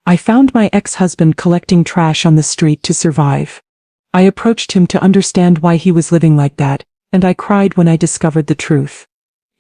I found my ex-husband collecting trash on the street to survive. I approached him to understand why he was living like that, and I cried when I discovered the truth.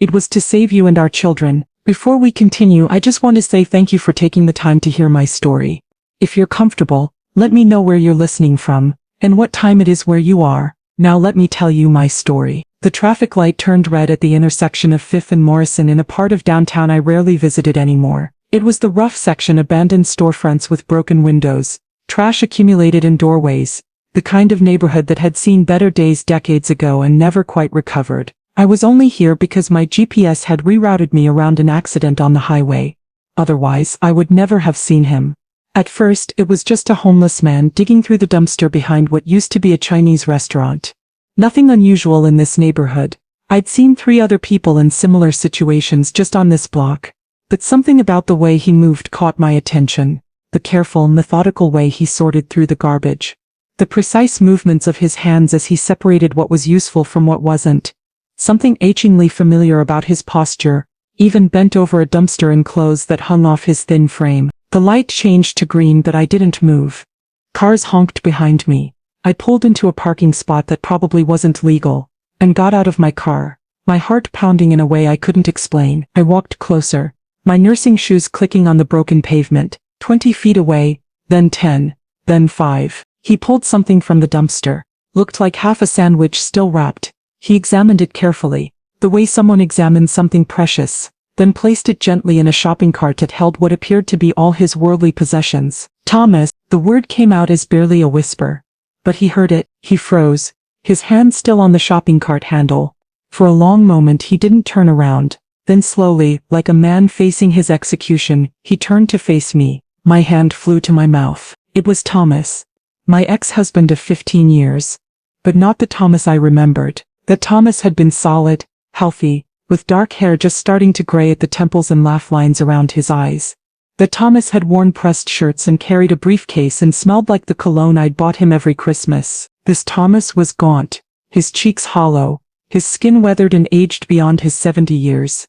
It was to save you and our children. Before we continue, I just want to say thank you for taking the time to hear my story. If you're comfortable, let me know where you're listening from, and what time it is where you are. Now let me tell you my story. The traffic light turned red at the intersection of 5th and Morrison in a part of downtown I rarely visited anymore. It was the rough section, abandoned storefronts with broken windows, trash accumulated in doorways, the kind of neighborhood that had seen better days decades ago and never quite recovered. I was only here because my GPS had rerouted me around an accident on the highway. Otherwise, I would never have seen him. At first, it was just a homeless man digging through the dumpster behind what used to be a Chinese restaurant. Nothing unusual in this neighborhood. I'd seen 3 other people in similar situations just on this block. But something about the way he moved caught my attention. The careful, methodical way he sorted through the garbage. The precise movements of his hands as he separated what was useful from what wasn't. Something achingly familiar about his posture, even bent over a dumpster in clothes that hung off his thin frame. The light changed to green, but I didn't move. Cars honked behind me. I pulled into a parking spot that probably wasn't legal, and got out of my car, my heart pounding in a way I couldn't explain. I walked closer, my nursing shoes clicking on the broken pavement, 20 feet away, then 10, then 5. He pulled something from the dumpster. Looked like half a sandwich still wrapped. He examined it carefully, the way someone examines something precious, then placed it gently in a shopping cart that held what appeared to be all his worldly possessions. Thomas, the word came out as barely a whisper. But he heard it. He froze, his hand still on the shopping cart handle. For a long moment he didn't turn around. Then slowly, like a man facing his execution, he turned to face me. My hand flew to my mouth. It was Thomas. My ex-husband of 15 years. But not the Thomas I remembered. That Thomas had been solid, healthy, with dark hair just starting to gray at the temples and laugh lines around his eyes. That Thomas had worn pressed shirts and carried a briefcase and smelled like the cologne I'd bought him every Christmas. This Thomas was gaunt, his cheeks hollow, his skin weathered and aged beyond his 70 years.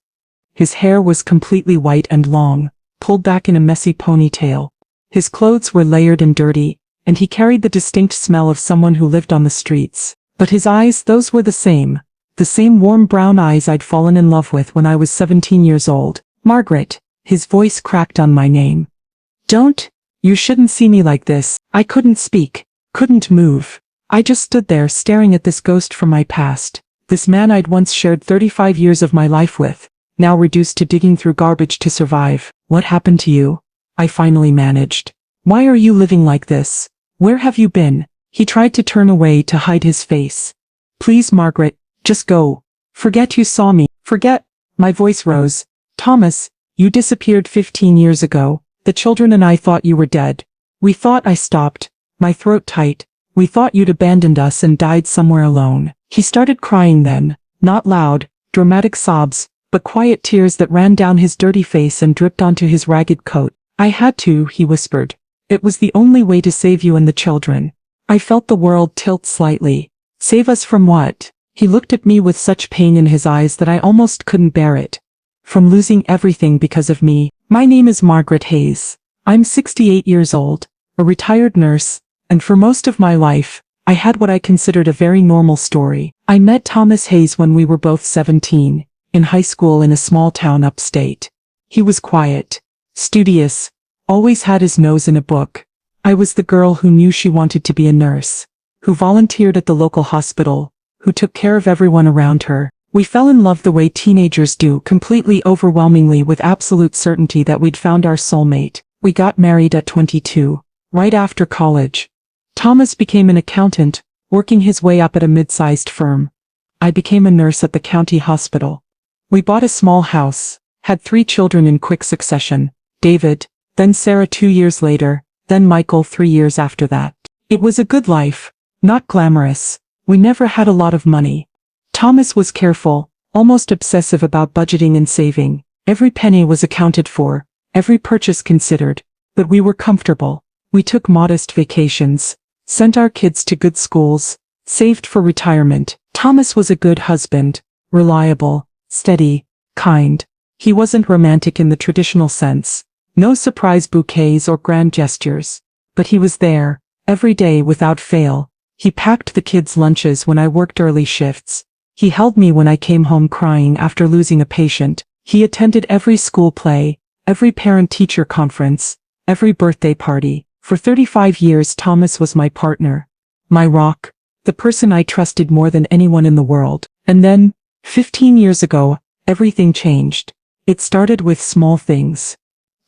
His hair was completely white and long, pulled back in a messy ponytail. His clothes were layered and dirty, and he carried the distinct smell of someone who lived on the streets. But his eyes, those were the same warm brown eyes I'd fallen in love with when I was 17 years old. Margaret, his voice cracked on my name. Don't, you shouldn't see me like this. I couldn't speak, couldn't move. I just stood there staring at this ghost from my past. This man I'd once shared 35 years of my life with, now reduced to digging through garbage to survive. What happened to you? I finally managed. Why are you living like this? Where have you been? He tried to turn away to hide his face. Please, Margaret, just go. Forget you saw me. Forget. My voice rose. Thomas, you disappeared 15 years ago. The children and I thought you were dead. We thought I stopped. My throat tight. We thought you'd abandoned us and died somewhere alone. He started crying then, not loud, dramatic sobs, but quiet tears that ran down his dirty face and dripped onto his ragged coat. I had to, he whispered. It was the only way to save you and the children. I felt the world tilt slightly. Save us from what? He looked at me with such pain in his eyes that I almost couldn't bear it. From losing everything because of me. My name is Margaret Hayes. I'm 68 years old, a retired nurse, and for most of my life, I had what I considered a very normal story. I met Thomas Hayes when we were both 17, in high school in a small town upstate. He was quiet, studious, always had his nose in a book. I was the girl who knew she wanted to be a nurse, who volunteered at the local hospital, who took care of everyone around her. We fell in love the way teenagers do, completely, overwhelmingly, with absolute certainty that we'd found our soulmate. We got married at 22, right after college. Thomas became an accountant, working his way up at a mid-sized firm. I became a nurse at the county hospital. We bought a small house, had 3 children in quick succession, David, then Sarah 2 years later, then Michael 3 years after that. It was a good life, not glamorous. We never had a lot of money. Thomas was careful, almost obsessive about budgeting and saving. Every penny was accounted for, every purchase considered, but we were comfortable. We took modest vacations, sent our kids to good schools, saved for retirement. Thomas was a good husband, reliable, steady, kind. He wasn't romantic in the traditional sense. No surprise bouquets or grand gestures. But he was there, every day without fail. He packed the kids' lunches when I worked early shifts. He held me when I came home crying after losing a patient. He attended every school play, every parent-teacher conference, every birthday party. For 35 years Thomas was my partner, my rock, the person I trusted more than anyone in the world. And then, 15 years ago, everything changed. It started with small things.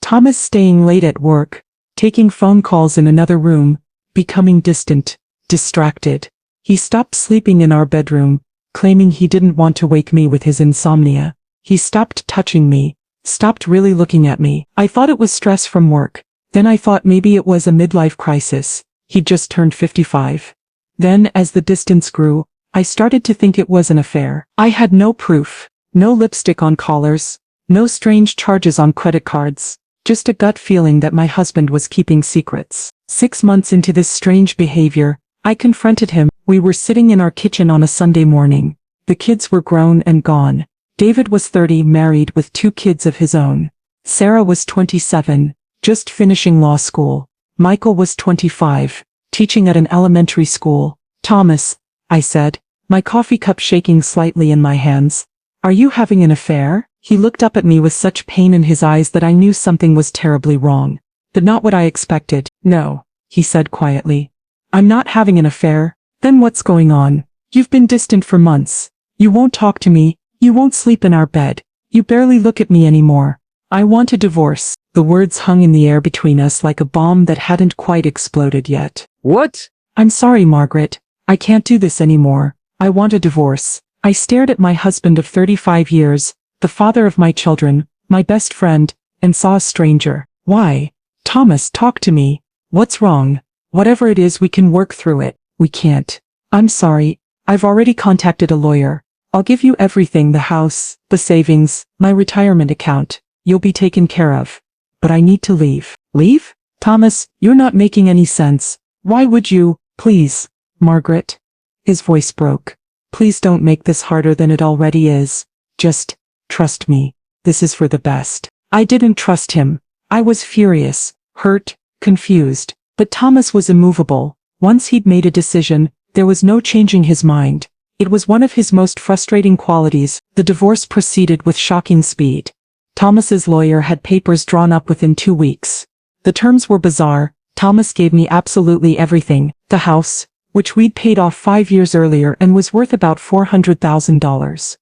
Thomas staying late at work, taking phone calls in another room, becoming distant, distracted. He stopped sleeping in our bedroom, claiming he didn't want to wake me with his insomnia. He stopped touching me, stopped really looking at me. I thought it was stress from work. Then I thought maybe it was a midlife crisis. He'd just turned 55. Then, as the distance grew, I started to think it was an affair. I had no proof, no lipstick on collars, no strange charges on credit cards, just a gut feeling that my husband was keeping secrets. 6 months into this strange behavior, I confronted him. We were sitting in our kitchen on a Sunday morning. The kids were grown and gone. David was 30, married with 2 kids of his own. Sarah was 27, just finishing law school. Michael was 25, teaching at an elementary school. Thomas, I said, my coffee cup shaking slightly in my hands. Are you having an affair? He looked up at me with such pain in his eyes that I knew something was terribly wrong. But not what I expected. No, he said quietly. I'm not having an affair. Then what's going on? You've been distant for months. You won't talk to me. You won't sleep in our bed. You barely look at me anymore. I want a divorce. The words hung in the air between us like a bomb that hadn't quite exploded yet. What? I'm sorry, Margaret. I can't do this anymore. I want a divorce. I stared at my husband of 35 years, the father of my children, my best friend, and saw a stranger. Why? Thomas, talk to me. What's wrong? Whatever it is, we can work through it. We can't. I'm sorry. I've already contacted a lawyer. I'll give you everything, the house, the savings, my retirement account. You'll be taken care of. But I need to leave. Leave? Thomas, you're not making any sense. Why would you? Please, Margaret. His voice broke. Please don't make this harder than it already is. Just trust me. This is for the best. I didn't trust him. I was furious, hurt, confused. But Thomas was immovable. Once he'd made a decision, there was no changing his mind. It was one of his most frustrating qualities. The divorce proceeded with shocking speed. Thomas's lawyer had papers drawn up within 2 weeks. The terms were bizarre. Thomas gave me absolutely everything. The house, which we'd paid off 5 years earlier and was worth about $400,000.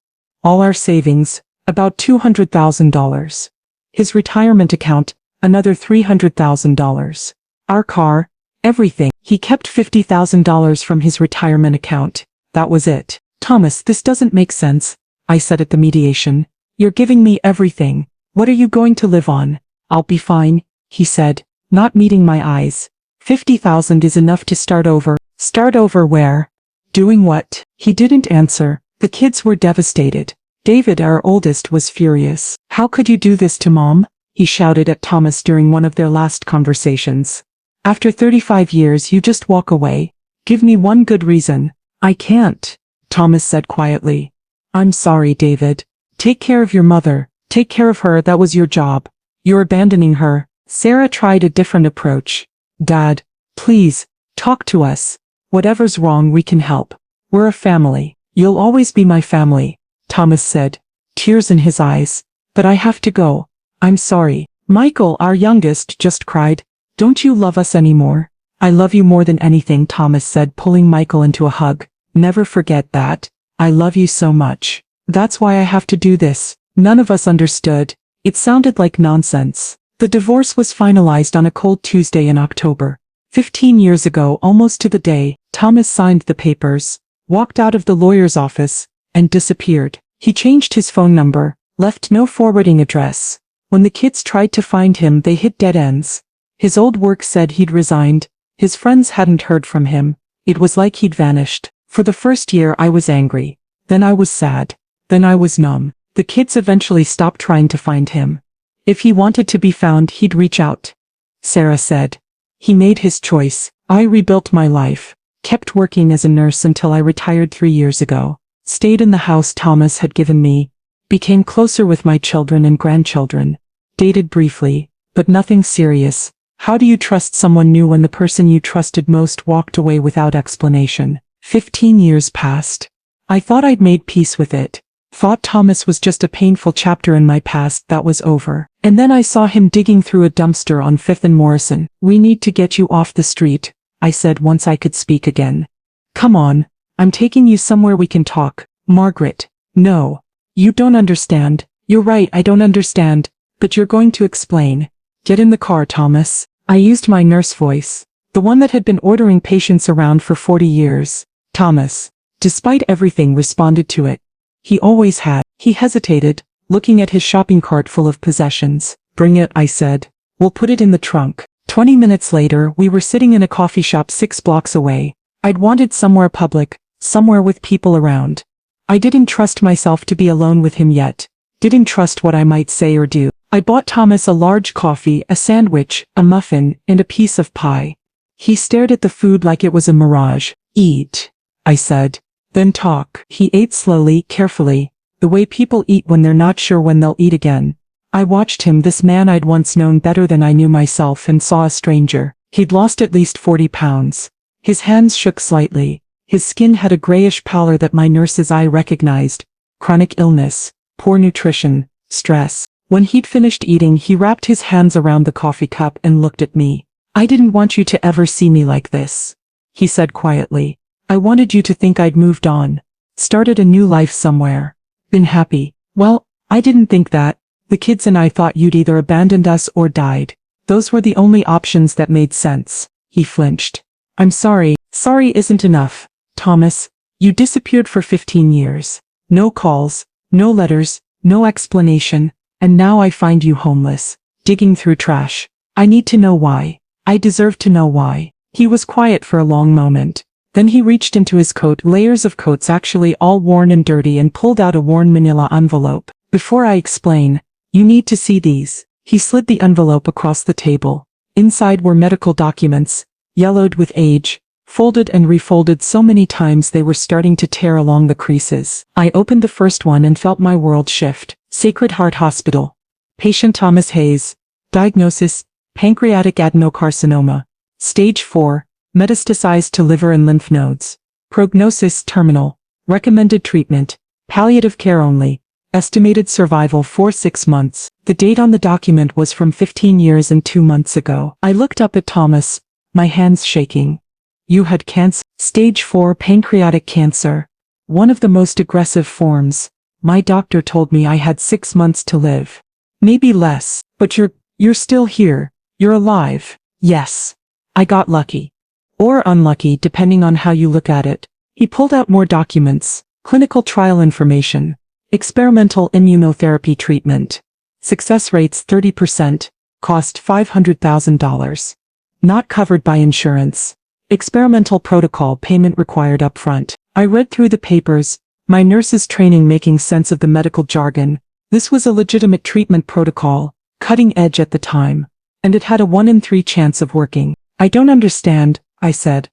All our savings, about $200,000. His retirement account, another $300,000. Our car, everything. He kept $50,000 from his retirement account. That was it. Thomas, this doesn't make sense, I said at the mediation. You're giving me everything. What are you going to live on? I'll be fine, he said, not meeting my eyes. 50,000 is enough to start over. Start over where? Doing what? He didn't answer. The kids were devastated. David, our oldest, was furious. How could you do this to Mom? He shouted at Thomas during one of their last conversations. After 35 years you just walk away. Give me one good reason. I can't, Thomas said quietly. I'm sorry, David. Take care of your mother. Take care of her, that was your job. You're abandoning her. Sarah tried a different approach. Dad, please, talk to us. Whatever's wrong, we can help. We're a family. You'll always be my family, Thomas said, tears in his eyes. But I have to go. I'm sorry. Michael, our youngest, just cried. Don't you love us anymore? I love you more than anything, Thomas said, pulling Michael into a hug. Never forget that. I love you so much. That's why I have to do this. None of us understood. It sounded like nonsense. The divorce was finalized on a cold Tuesday in October. 15 years ago, almost to the day, Thomas signed the papers, walked out of the lawyer's office, and disappeared. He changed his phone number, left no forwarding address. When the kids tried to find him, they hit dead ends. His old work said he'd resigned. His friends hadn't heard from him. It was like he'd vanished. For the first year I was angry. Then I was sad. Then I was numb. The kids eventually stopped trying to find him. If he wanted to be found, he'd reach out. Sarah said. He made his choice. I rebuilt my life. Kept working as a nurse until I retired 3 years ago. Stayed in the house Thomas had given me. Became closer with my children and grandchildren. Dated briefly. but nothing serious. How do you trust someone new when the person you trusted most walked away without explanation? 15 years passed. I thought I'd made peace with it. Thought Thomas was just a painful chapter in my past that was over. And then I saw him digging through a dumpster on 5th and Morrison. We need to get you off the street, I said once I could speak again. Come on, I'm taking you somewhere we can talk. Margaret. No. You don't understand. You're right, I don't understand. But you're going to explain. Get in the car, Thomas. I used my nurse voice. The one that had been ordering patients around for 40 years. Thomas, despite everything, responded to it. He always had. He hesitated, looking at his shopping cart full of possessions. Bring it, I said. We'll put it in the trunk. 20 minutes later, we were sitting in a coffee shop 6 blocks away. I'd wanted somewhere public, somewhere with people around. I didn't trust myself to be alone with him yet. Didn't trust what I might say or do. I bought Thomas a large coffee, a sandwich, a muffin, and a piece of pie. He stared at the food like it was a mirage. Eat, I said. Then talk. He ate slowly, carefully, the way people eat when they're not sure when they'll eat again. I watched him, this man I'd once known better than I knew myself, and saw a stranger. He'd lost at least 40 pounds. His hands shook slightly. His skin had a grayish pallor that my nurse's eye recognized. Chronic illness, poor nutrition, stress. When he'd finished eating, he wrapped his hands around the coffee cup and looked at me. I didn't want you to ever see me like this, he said quietly. I wanted you to think I'd moved on. Started a new life somewhere. Been happy. Well, I didn't think that. The kids and I thought you'd either abandoned us or died. Those were the only options that made sense. He flinched. I'm sorry. Sorry isn't enough. Thomas, you disappeared for 15 years. No calls, no letters, no explanation, and now I find you homeless, digging through trash. I need to know why. I deserve to know why. He was quiet for a long moment. Then he reached into his coat, layers of coats actually all worn and dirty, and pulled out a worn manila envelope. Before I explain, you need to see these. He slid the envelope across the table. Inside were medical documents, yellowed with age, folded and refolded so many times they were starting to tear along the creases. I opened the first one and felt my world shift. Sacred Heart Hospital. Patient Thomas Hayes. Diagnosis, pancreatic adenocarcinoma. Stage 4, metastasized to liver and lymph nodes. Prognosis, terminal. Recommended treatment, palliative care only. Estimated survival 4-6 months. The date on the document was from 15 years and 2 months ago. I looked up at Thomas, my hands shaking. You had cancer. Stage 4 pancreatic cancer. One of the most aggressive forms. My doctor told me I had 6 months to live. Maybe less, but you're still here. You're alive. Yes. I got lucky. Or unlucky, depending on how you look at it. He pulled out more documents. Clinical trial information. Experimental immunotherapy treatment. Success rates 30%. Cost $500,000. Not covered by insurance. Experimental protocol, payment required upfront. I read through the papers, my nurse's training making sense of the medical jargon. This was a legitimate treatment protocol, cutting edge at the time. And it had a 1 in 3 chance of working. I don't understand, I said.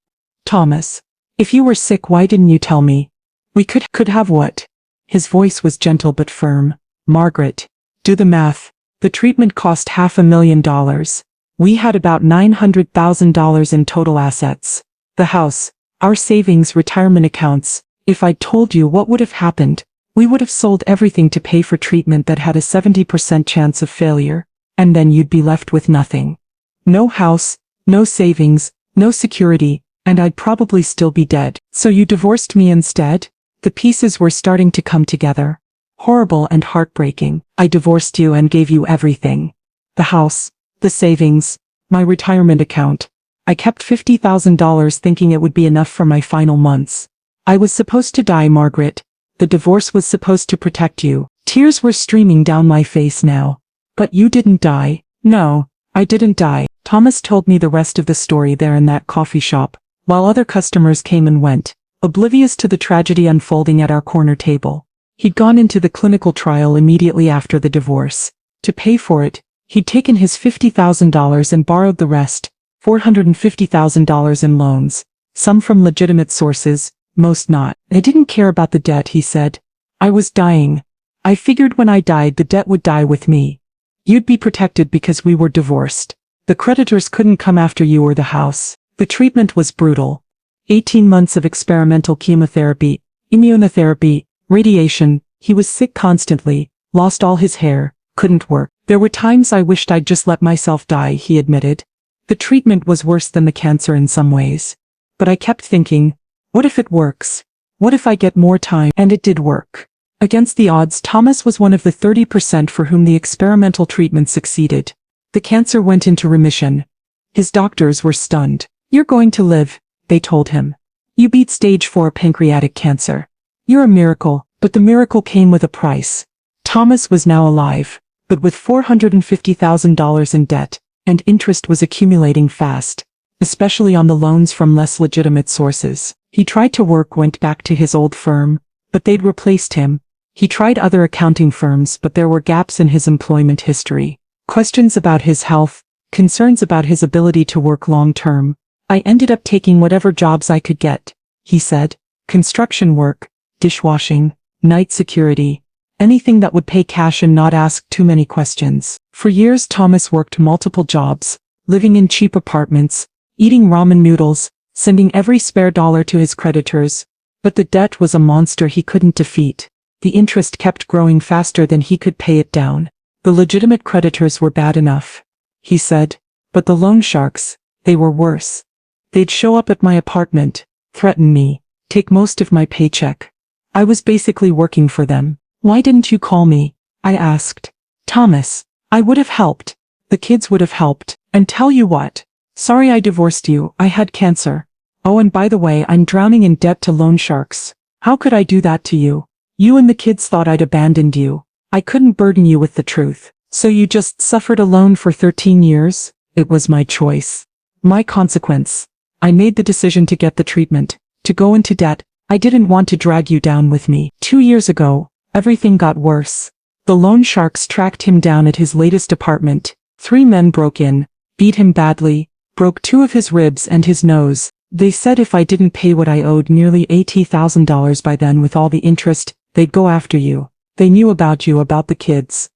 Thomas, if you were sick, why didn't you tell me? We could have what? His voice was gentle but firm. Margaret, do the math. The treatment cost $500,000. We had about $900,000 in total assets. The house, our savings, retirement accounts. If I'd told you what would have happened, we would have sold everything to pay for treatment that had a 70% chance of failure, and then you'd be left with nothing. No house, no savings, no security, and I'd probably still be dead. So you divorced me instead? The pieces were starting to come together. Horrible and heartbreaking. I divorced you and gave you everything. The house, the savings, my retirement account. I kept $50,000 thinking it would be enough for my final months. I was supposed to die, Margaret. The divorce was supposed to protect you. Tears were streaming down my face now. But you didn't die. No, I didn't die. Thomas told me the rest of the story there in that coffee shop, while other customers came and went, oblivious to the tragedy unfolding at our corner table. He'd gone into the clinical trial immediately after the divorce. To pay for it, he'd taken his $50,000 and borrowed the rest, $450,000 in loans, some from legitimate sources, most not. I didn't care about the debt, he said. I was dying. I figured when I died the debt would die with me. You'd be protected because we were divorced. The creditors couldn't come after you or the house. The treatment was brutal. 18 months of experimental chemotherapy, immunotherapy, radiation. He was sick constantly, lost all his hair, couldn't work. There were times I wished I'd just let myself die, he admitted. The treatment was worse than the cancer in some ways. But I kept thinking, what if it works? What if I get more time? And it did work. Against the odds, Thomas was one of the 30% for whom the experimental treatment succeeded. The cancer went into remission. His doctors were stunned. You're going to live, they told him. You beat stage 4 pancreatic cancer. You're a miracle, but the miracle came with a price. Thomas was now alive, but with $450,000 in debt, and interest was accumulating fast, especially on the loans from less legitimate sources. He tried to work, went back to his old firm, but they'd replaced him. He tried other accounting firms, but there were gaps in his employment history. Questions about his health, concerns about his ability to work long-term. I ended up taking whatever jobs I could get, he said. Construction work, dishwashing, night security, anything that would pay cash and not ask too many questions. For years Thomas worked multiple jobs, living in cheap apartments, eating ramen noodles, sending every spare dollar to his creditors. But the debt was a monster he couldn't defeat. The interest kept growing faster than he could pay it down. The legitimate creditors were bad enough, he said, but the loan sharks, they were worse. They'd show up at my apartment, threaten me, take most of my paycheck. I was basically working for them. Why didn't you call me? I asked. Thomas, I would have helped. The kids would have helped. And tell you what. Sorry I divorced you, I had cancer. Oh, and by the way, I'm drowning in debt to loan sharks. How could I do that to you? You and the kids thought I'd abandoned you. I couldn't burden you with the truth. So you just suffered alone for 13 years? It was my choice. My consequence. I made the decision to get the treatment, to go into debt. I didn't want to drag you down with me. 2 years ago, everything got worse. The loan sharks tracked him down at his latest apartment. 3 men broke in, beat him badly, broke 2 of his ribs and his nose. They said if I didn't pay what I owed, nearly $80,000 by then with all the interest, they'd go after you. They knew about you, about the kids.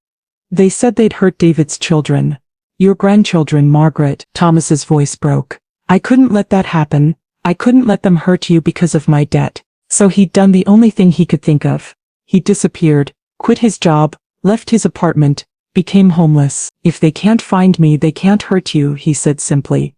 They said they'd hurt David's children. Your grandchildren, Margaret. Thomas's voice broke. I couldn't let that happen. I couldn't let them hurt you because of my debt. So he'd done the only thing he could think of. He disappeared, quit his job, left his apartment, became homeless. If they can't find me, they can't hurt you, he said simply.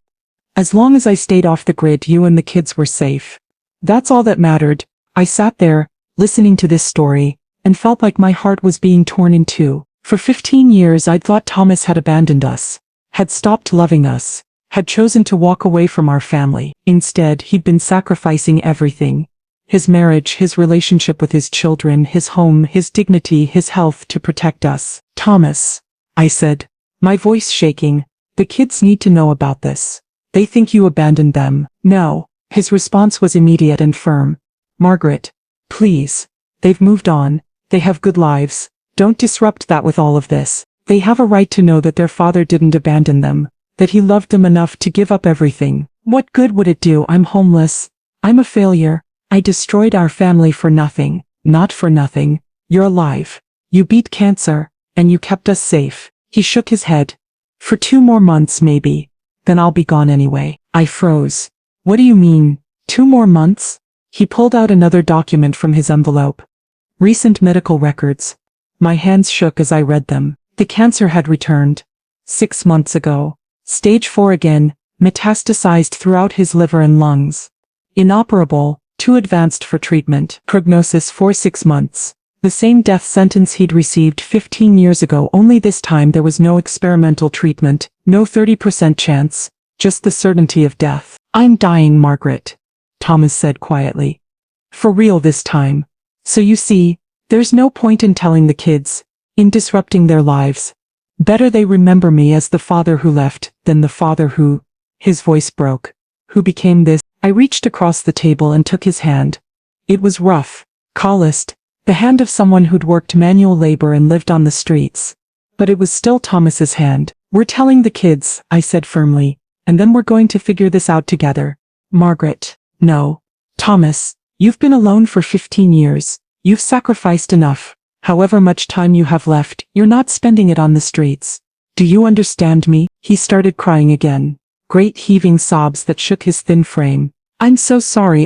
As long as I stayed off the grid, you and the kids were safe. That's all that mattered. I sat there, listening to this story, and felt like my heart was being torn in two. For 15 years I'd thought Thomas had abandoned us, had stopped loving us, had chosen to walk away from our family. Instead, he'd been sacrificing everything. His marriage, his relationship with his children, his home, his dignity, his health to protect us. Thomas, I said, my voice shaking, the kids need to know about this. They think you abandoned them. No. His response was immediate and firm. Margaret, please. They've moved on. They have good lives. Don't disrupt that with all of this. They have a right to know that their father didn't abandon them, that he loved them enough to give up everything. What good would it do? I'm homeless. I'm a failure. I destroyed our family for nothing. Not for nothing. You're alive. You beat cancer, and you kept us safe. He shook his head. For 2 more months maybe. Then I'll be gone anyway. I froze. What do you mean, 2 more months? He pulled out another document from his envelope. Recent medical records. My hands shook as I read them. The cancer had returned. 6 months ago. Stage 4 again, metastasized throughout his liver and lungs. Inoperable, too advanced for treatment. Prognosis for 6 months. The same death sentence he'd received 15 years ago, only this time there was no experimental treatment, no 30% chance, just the certainty of death. I'm dying, Margaret, Thomas said quietly. For real this time. So you see, there's no point in telling the kids, in disrupting their lives. Better they remember me as the father who left, than the father who, his voice broke, who became this. I reached across the table and took his hand. It was rough, calloused, the hand of someone who'd worked manual labor and lived on the streets. But it was still Thomas's hand. We're telling the kids, I said firmly, and then we're going to figure this out together. Margaret, no. Thomas, you've been alone for 15 years. You've sacrificed enough. However much time you have left, you're not spending it on the streets. Do you understand me? He started crying again. Great heaving sobs that shook his thin frame. I'm so sorry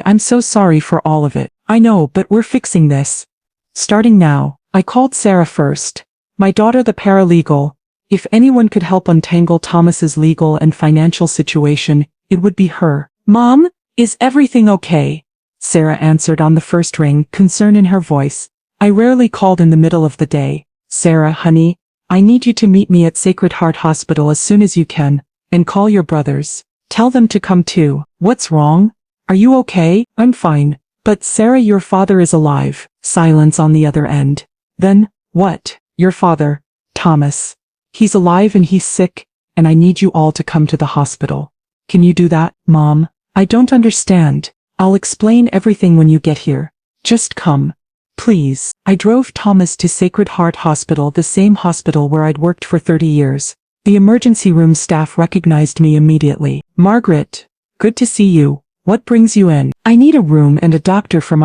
for all of it. I know, but we're fixing this. Starting now. I called Sarah first. My daughter, the paralegal. If anyone could help untangle Thomas's legal and financial situation, it would be her. Mom, is everything okay? Sarah answered on the first ring, concern in her voice. I rarely called in the middle of the day. Sarah, honey, I need you to meet me at Sacred Heart Hospital as soon as you can, and call your brothers. Tell them to come too. What's wrong? Are you okay? I'm fine. But Sarah, your father is alive. Silence on the other end. Then, what? Your father, Thomas. He's alive and he's sick, and I need you all to come to the hospital. Can you do that, Mom? I don't understand. I'll explain everything when you get here. Just come. Please. I drove Thomas to Sacred Heart Hospital, the same hospital where I'd worked for 30 years. The emergency room staff recognized me immediately. Margaret, good to see you. What brings you in? I need a room and a doctor for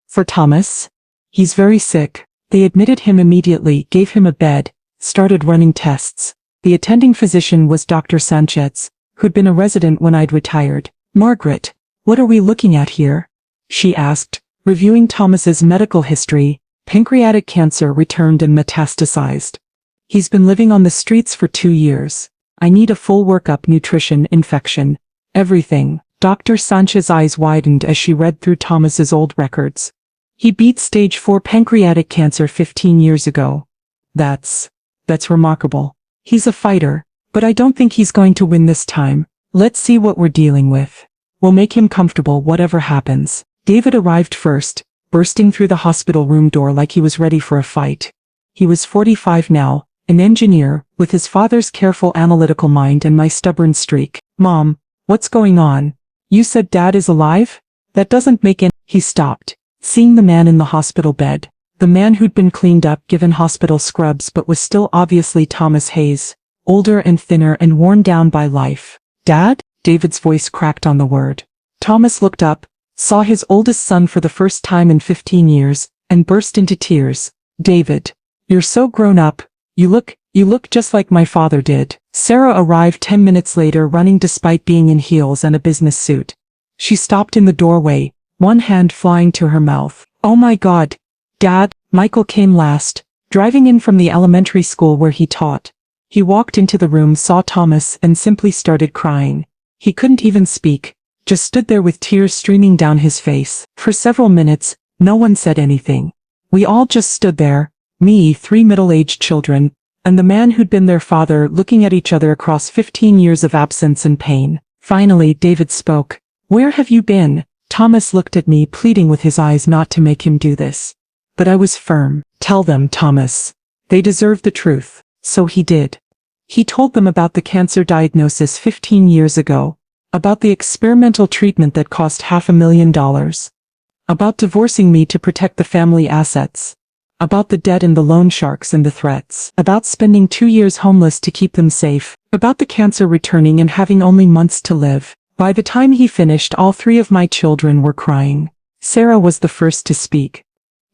for Thomas. He's very sick. They admitted him immediately, gave him a bed, started running tests. The attending physician was Dr. Sanchez, who'd been a resident when I'd retired. Margaret, what are we looking at here? She asked, reviewing Thomas's medical history. Pancreatic cancer returned and metastasized. He's been living on the streets for 2 years. I need a full workup, nutrition, infection, everything. Dr. Sanchez's eyes widened as she read through Thomas's old records. He beat stage 4 pancreatic cancer 15 years ago. That's remarkable. He's a fighter, but I don't think he's going to win this time. Let's see what we're dealing with. We'll make him comfortable whatever happens. David arrived first, bursting through the hospital room door like he was ready for a fight. He was 45 now, an engineer, with his father's careful analytical mind and my stubborn streak. Mom, what's going on? You said Dad is alive? That doesn't make any— He stopped, seeing the man in the hospital bed. The man who'd been cleaned up, given hospital scrubs, but was still obviously Thomas Hayes, older and thinner and worn down by life. Dad? David's voice cracked on the word. Thomas looked up, saw his oldest son for the first time in 15 years, and burst into tears. David, you're so grown up. You look just like my father did. Sarah arrived 10 minutes later, running despite being in heels and a business suit. She stopped in the doorway, one hand flying to her mouth. Oh my God. Dad, Michael came last, driving in from the elementary school where he taught. He walked into the room, saw Thomas, and simply started crying. He couldn't even speak, just stood there with tears streaming down his face. For several minutes, no one said anything. We all just stood there, me, 3 middle-aged children, and the man who'd been their father, looking at each other across 15 years of absence and pain. Finally, David spoke. Where have you been? Thomas looked at me, pleading with his eyes not to make him do this. But I was firm. Tell them, Thomas. They deserve the truth. So he did. He told them about the cancer diagnosis 15 years ago, about the experimental treatment that cost $500,000, about divorcing me to protect the family assets, about the debt and the loan sharks and the threats, about spending 2 years homeless to keep them safe, about the cancer returning and having only months to live. By the time he finished, all 3 of my children were crying. Sarah was the first to speak.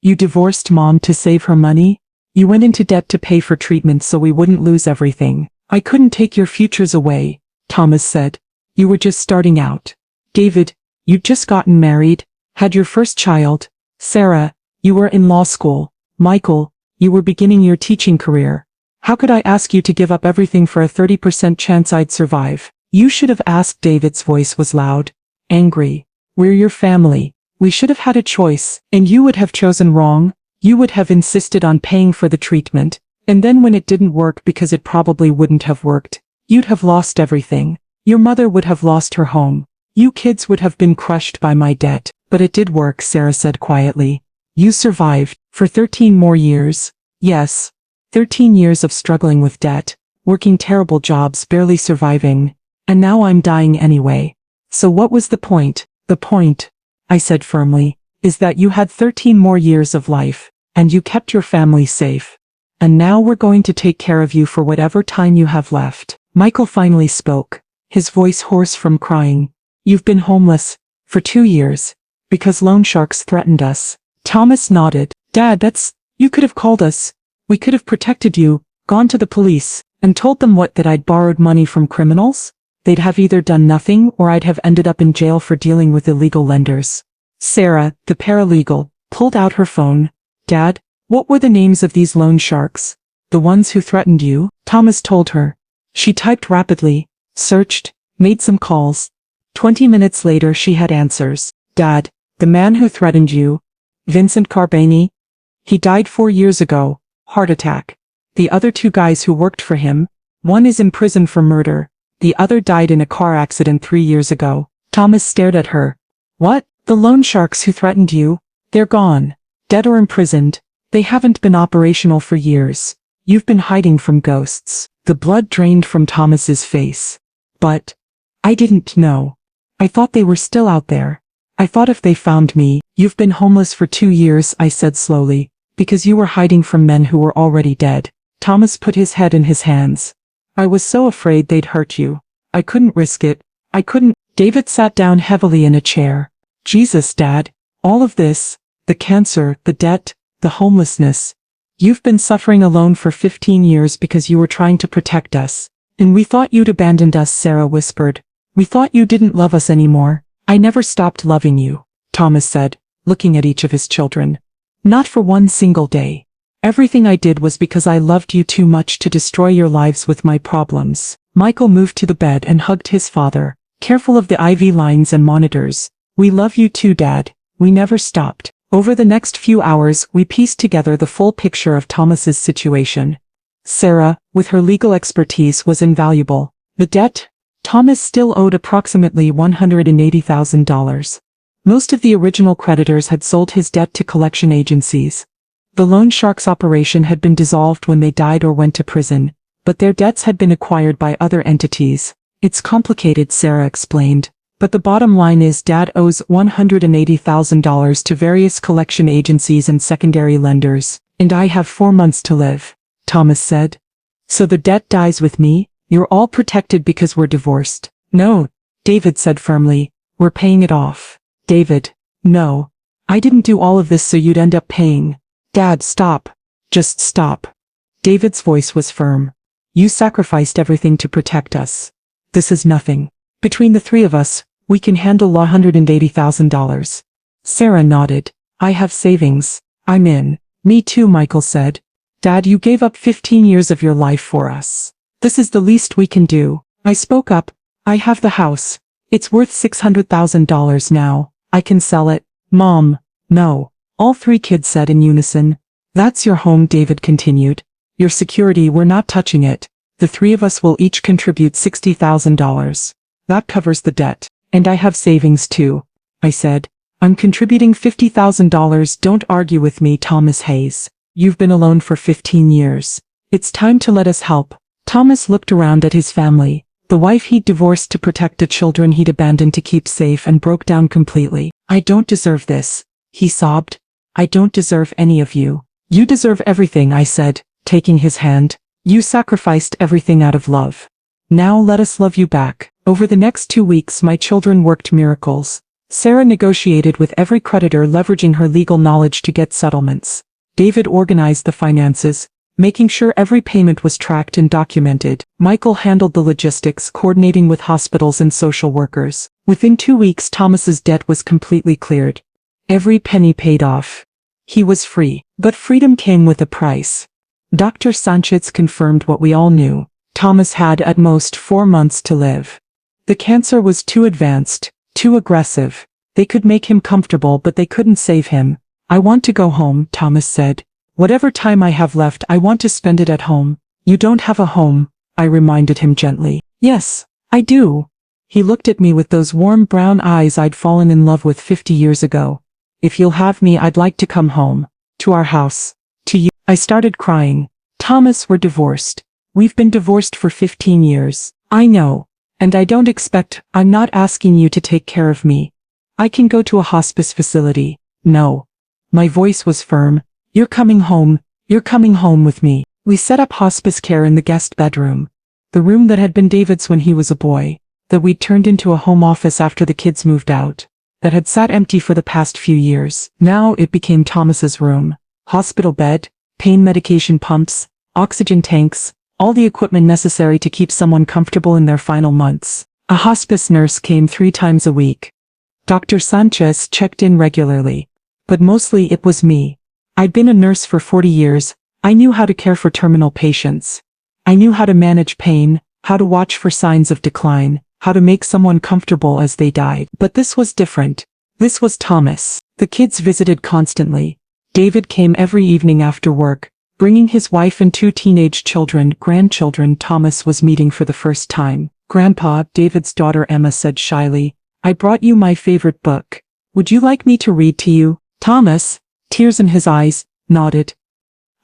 You divorced Mom to save her money? You went into debt to pay for treatment so we wouldn't lose everything. I couldn't take your futures away, Thomas said. You were just starting out. David, you'd just gotten married, had your first child. Sarah, you were in law school. Michael, you were beginning your teaching career. How could I ask you to give up everything for a 30% chance I'd survive? You should have asked. David's voice was loud, angry. We're your family. We should have had a choice, and you would have chosen wrong. You would have insisted on paying for the treatment, and then when it didn't work, because it probably wouldn't have worked, you'd have lost everything. Your mother would have lost her home. You kids would have been crushed by my debt. But it did work, Sarah said quietly. You survived, for 13 more years. Yes, 13 years of struggling with debt, working terrible jobs, barely surviving, and now I'm dying anyway. So what was the point? The point, I said firmly, is that you had 13 more years of life, and you kept your family safe. And now we're going to take care of you for whatever time you have left. Michael finally spoke, his voice hoarse from crying. You've been homeless for 2 years, because loan sharks threatened us. Thomas nodded. Dad, You could have called us. We could have protected you, gone to the police, and told them that I'd borrowed money from criminals? They'd have either done nothing or I'd have ended up in jail for dealing with illegal lenders. Sarah, the paralegal, pulled out her phone. Dad, what were the names of these loan sharks? The ones who threatened you? Thomas told her. She typed rapidly, searched, made some calls. 20 minutes later she had answers. Dad, the man who threatened you, Vincent Carboni? He died 4 years ago, heart attack. The other 2 guys who worked for him, one is in prison for murder, the other died in a car accident 3 years ago. Thomas stared at her. What? The loan sharks who threatened you? They're gone. Dead or imprisoned. They haven't been operational for years. You've been hiding from ghosts. The blood drained from Thomas's face. But I didn't know. I thought they were still out there. I thought if they found me, you've been homeless for 2 years, I said slowly, because you were hiding from men who were already dead. Thomas put his head in his hands. I was so afraid they'd hurt you. I couldn't risk it. I couldn't. David sat down heavily in a chair. Jesus, Dad. All of this, the cancer, the debt, the homelessness. You've been suffering alone for 15 years because you were trying to protect us. And we thought you'd abandoned us, Sarah whispered. We thought you didn't love us anymore. I never stopped loving you, Thomas said, looking at each of his children. Not for one single day. Everything I did was because I loved you too much to destroy your lives with my problems. Michael moved to the bed and hugged his father, careful of the IV lines and monitors. We love you too, Dad. We never stopped. Over the next few hours, we pieced together the full picture of Thomas's situation. Sarah, with her legal expertise, was invaluable. The debt? Thomas still owed approximately $180,000. Most of the original creditors had sold his debt to collection agencies. The loan sharks operation had been dissolved when they died or went to prison, but their debts had been acquired by other entities. It's complicated, Sarah explained, but the bottom line is Dad owes $180,000 to various collection agencies and secondary lenders, and I have 4 months to live, Thomas said. So the debt dies with me? You're all protected because we're divorced. No, David said firmly, we're paying it off. David, no. I didn't do all of this so you'd end up paying. Dad, stop. Just stop. David's voice was firm. You sacrificed everything to protect us. This is nothing. Between the 3 of us, we can handle $180,000. Sarah nodded. I have savings. I'm in. Me too, Michael said. Dad, you gave up 15 years of your life for us. This is the least we can do. I spoke up. I have the house. It's worth $600,000 now. I can sell it. Mom, no. All 3 kids said in unison. That's your home, David continued. Your security, we're not touching it. The 3 of us will each contribute $60,000. That covers the debt. And I have savings too, I said. I'm contributing $50,000. Don't argue with me, Thomas Hayes. You've been alone for 15 years. It's time to let us help. Thomas looked around at his family, the wife he'd divorced to protect the children he'd abandoned to keep safe, and broke down completely. I don't deserve this, he sobbed. I don't deserve any of you. You deserve everything, I said, taking his hand. You sacrificed everything out of love. Now let us love you back. Over the next 2 weeks my children worked miracles. Sarah negotiated with every creditor, leveraging her legal knowledge to get settlements. David organized the finances, making sure every payment was tracked and documented. Michael handled the logistics, coordinating with hospitals and social workers. Within 2 weeks Thomas's debt was completely cleared. Every penny paid off. He was free. But freedom came with a price. Dr. Sanchez confirmed what we all knew. Thomas had at most 4 months to live. The cancer was too advanced, too aggressive. They could make him comfortable, but they couldn't save him. I want to go home, Thomas said. Whatever time I have left, I want to spend it at home. You don't have a home, I reminded him gently. Yes, I do. He looked at me with those warm brown eyes I'd fallen in love with 50 years ago. If you'll have me, I'd like to come home. To our house. To you. I started crying. Thomas, we're divorced. We've been divorced for 15 years. I know. And I don't expect, I'm not asking you to take care of me. I can go to a hospice facility. No. My voice was firm. You're coming home. You're coming home with me. We set up hospice care in the guest bedroom. The room that had been David's when he was a boy, that we'd turned into a home office after the kids moved out, that had sat empty for the past few years. Now it became Thomas's room. hospital bed, pain medication pumps, oxygen tanks, all the equipment necessary to keep someone comfortable in their final months. A hospice nurse came 3 times a week. Dr. Sanchez checked in regularly. But mostly it was me. I'd been a nurse for 40 years. I knew how to care for terminal patients. I knew how to manage pain, how to watch for signs of decline, how to make someone comfortable as they died. But this was different. This was Thomas. The kids visited constantly. David came every evening after work, bringing his wife and 2 teenage grandchildren Thomas was meeting for the first time. Grandpa, David's daughter Emma said shyly, "I brought you my favorite book. Would you like me to read to you?" Thomas, tears in his eyes, nodded.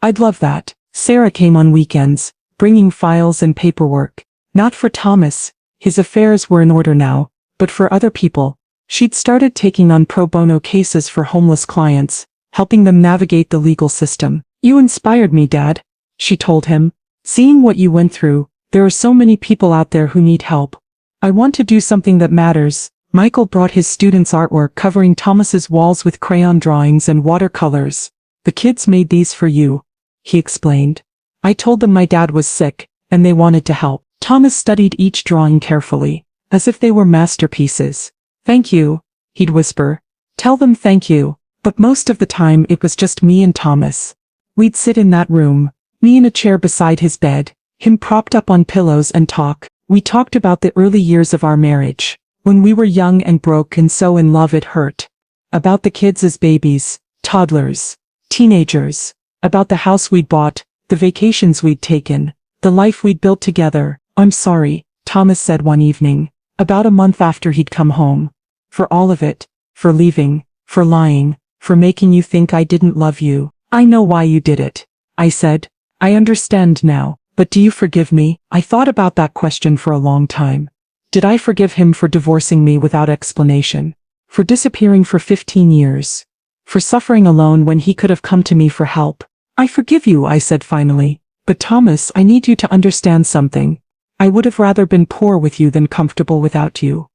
"I'd love that." Sarah came on weekends, bringing files and paperwork. Not for Thomas, his affairs were in order now, but for other people. She'd started taking on pro bono cases for homeless clients, helping them navigate the legal system. "You inspired me, Dad," she told him. "Seeing what you went through, there are so many people out there who need help. I want to do something that matters." Michael brought his students' artwork covering Thomas's walls with crayon drawings and watercolors. "The kids made these for you," he explained. "I told them my dad was sick, and they wanted to help." Thomas studied each drawing carefully, as if they were masterpieces. "Thank you," he'd whisper. "Tell them thank you." But most of the time it was just me and Thomas. We'd sit in that room, me in a chair beside his bed, him propped up on pillows, and talk. We talked about the early years of our marriage, when we were young and broke and so in love it hurt. About the kids as babies, toddlers, teenagers. About the house we'd bought, the vacations we'd taken, the life we'd built together. "I'm sorry," Thomas said one evening, about a month after he'd come home. "For all of it. For leaving, for lying, for making you think I didn't love you. I know why you did it," I said. "I understand now, but do you forgive me?" I thought about that question for a long time. Did I forgive him for divorcing me without explanation? For disappearing for 15 years? For suffering alone when he could have come to me for help? "I forgive you," I said finally. "But Thomas, I need you to understand something. I would have rather been poor with you than comfortable without you.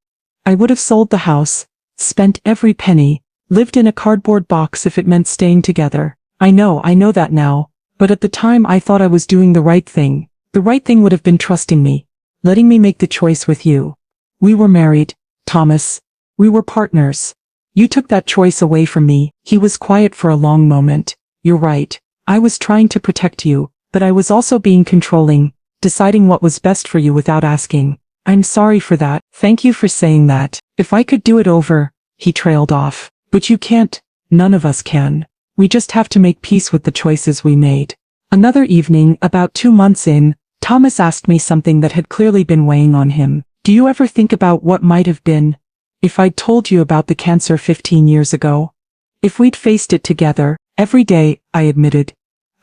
I would have sold the house, spent every penny, lived in a cardboard box if it meant staying together. I know that now, but at the time I thought I was doing the right thing. The right thing would have been trusting me, letting me make the choice with you. We were married, Thomas. We were partners. You took that choice away from me." He was quiet for a long moment. "You're right. I was trying to protect you, but I was also being controlling, deciding what was best for you without asking. I'm sorry for that. Thank you for saying that. If I could do it over," he trailed off. "But you can't. None of us can. We just have to make peace with the choices we made." Another evening, about 2 months in, Thomas asked me something that had clearly been weighing on him. "Do you ever think about what might have been? If I'd told you about the cancer 15 years ago? If we'd faced it together, every day," I admitted.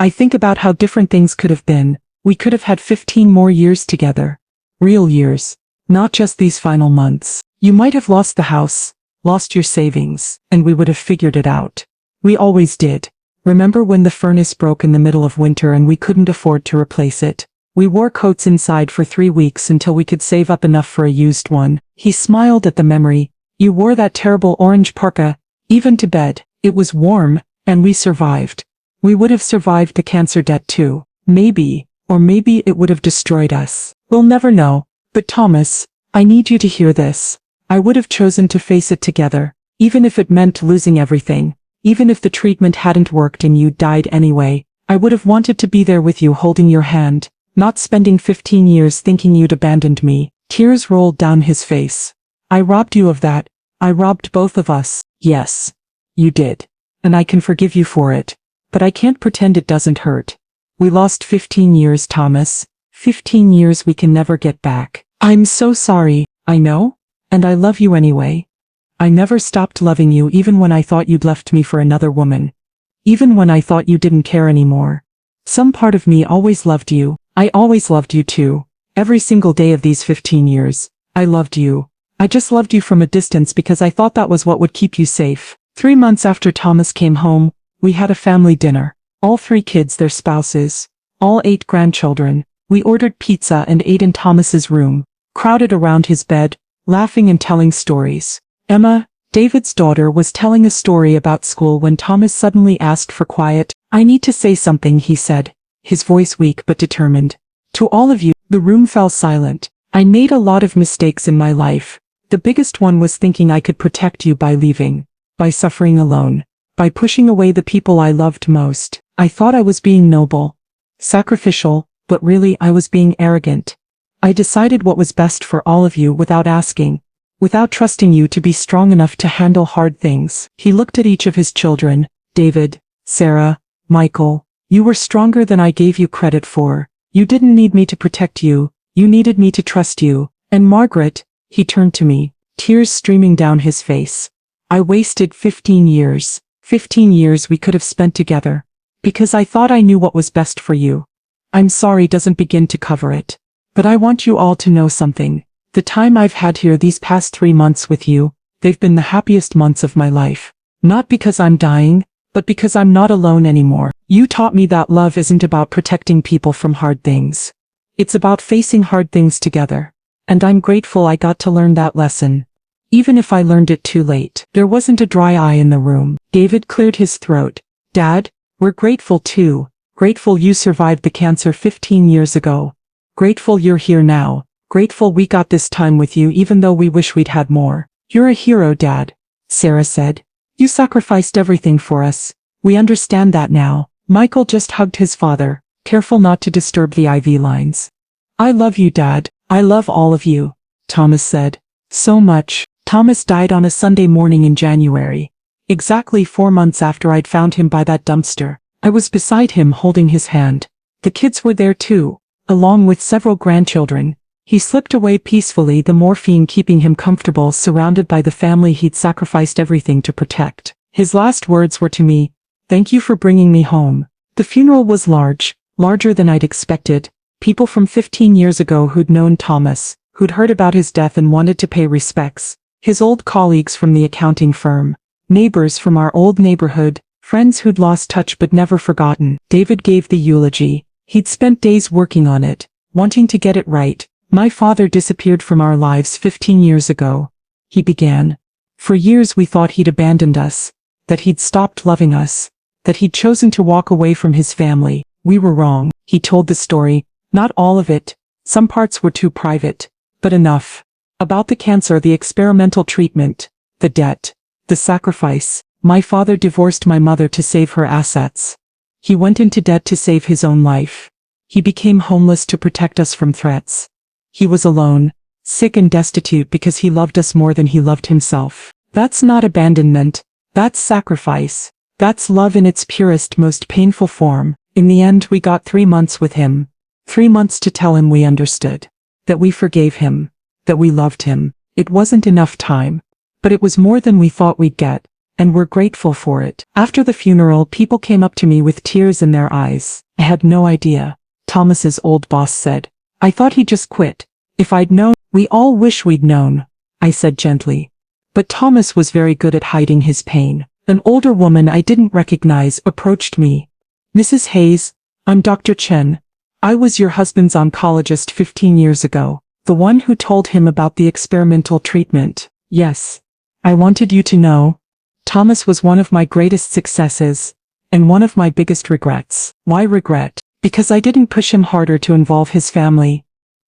"I think about how different things could have been. We could have had 15 more years together. Real years. Not just these final months. You might have lost the house, lost your savings, and we would have figured it out. We always did. Remember when the furnace broke in the middle of winter and we couldn't afford to replace it? We wore coats inside for 3 weeks until we could save up enough for a used one." He smiled at the memory. "You wore that terrible orange parka, even to bed. It was warm, and we survived. We would have survived the cancer debt too. Maybe, or maybe it would have destroyed us. We'll never know. But Thomas, I need you to hear this. I would have chosen to face it together, even if it meant losing everything. Even if the treatment hadn't worked and you died anyway, I would have wanted to be there with you holding your hand, not spending 15 years thinking you'd abandoned me." Tears rolled down his face. "I robbed you of that. I robbed both of us." "Yes, you did. And I can forgive you for it. But I can't pretend it doesn't hurt. We lost 15 years, Thomas. 15 years we can never get back." "I'm so sorry." "I know. And I love you anyway. I never stopped loving you even when I thought you'd left me for another woman. Even when I thought you didn't care anymore. Some part of me always loved you. I always loved you too. Every single day of these 15 years, I loved you. I just loved you from a distance because I thought that was what would keep you safe." 3 months after Thomas came home, we had a family dinner. All 3 kids, their spouses, all 8 grandchildren. We ordered pizza and ate in Thomas's room, crowded around his bed, laughing and telling stories. Emma, David's daughter was telling a story about school when Thomas suddenly asked for quiet. "I need to say something," he said, his voice weak but determined. "To all of you." The room fell silent. "I made a lot of mistakes in my life. The biggest one was thinking I could protect you by leaving, by suffering alone, by pushing away the people I loved most. I thought I was being noble, sacrificial, but really I was being arrogant. I decided what was best for all of you without asking, without trusting you to be strong enough to handle hard things." He looked at each of his children. "David, Sarah, Michael, you were stronger than I gave you credit for. You didn't need me to protect you, you needed me to trust you. And Margaret," he turned to me, tears streaming down his face. "I wasted 15 years. 15 years we could have spent together. Because I thought I knew what was best for you. I'm sorry doesn't begin to cover it. But I want you all to know something. The time I've had here these past 3 months with you, they've been the happiest months of my life. Not because I'm dying, but because I'm not alone anymore. You taught me that love isn't about protecting people from hard things. It's about facing hard things together. And I'm grateful I got to learn that lesson. Even if I learned it too late." There wasn't a dry eye in the room. David cleared his throat. "Dad, we're grateful too. Grateful you survived the cancer 15 years ago. Grateful you're here now. Grateful we got this time with you even though we wish we'd had more. You're a hero, Dad," Sarah said. "You sacrificed everything for us. We understand that now." Michael just hugged his father, careful not to disturb the IV lines. "I love you, Dad. I love all of you," Thomas said. "So much." Thomas died on a Sunday morning in January. Exactly 4 months after I'd found him by that dumpster. I was beside him holding his hand. The kids were there too, along with several grandchildren. He slipped away peacefully, the morphine keeping him comfortable, surrounded by the family he'd sacrificed everything to protect. His last words were to me, "Thank you for bringing me home." The funeral was large, larger than I'd expected. People from 15 years ago who'd known Thomas, who'd heard about his death and wanted to pay respects. His old colleagues from the accounting firm, neighbors from our old neighborhood, friends who'd lost touch but never forgotten. David gave the eulogy. He'd spent days working on it, wanting to get it right. "My father disappeared from our lives 15 years ago," he began. "For years we thought he'd abandoned us, that he'd stopped loving us, that he'd chosen to walk away from his family. We were wrong." He told the story, not all of it. Some parts were too private, but enough. About the cancer, the experimental treatment, the debt, the sacrifice. "My father divorced my mother to save her assets. He went into debt to save his own life. He became homeless to protect us from threats. He was alone, sick and destitute because he loved us more than he loved himself. That's not abandonment. That's sacrifice. That's love in its purest, most painful form." In the end, we got 3 months with him. 3 months to tell him we understood, that we forgave him, that we loved him. It wasn't enough time, but it was more than we thought we'd get, and we're grateful for it. After the funeral, people came up to me with tears in their eyes. "I had no idea," Thomas's old boss said. "I thought he just quit. If I'd known." "We all wish we'd known," I said gently. But Thomas was very good at hiding his pain. An older woman I didn't recognize approached me. "Mrs. Hayes, I'm Dr. Chen. I was your husband's oncologist 15 years ago. The one who told him about the experimental treatment." "Yes. I wanted you to know. Thomas was one of my greatest successes, and one of my biggest regrets." "Why regret?" "Because I didn't push him harder to involve his family.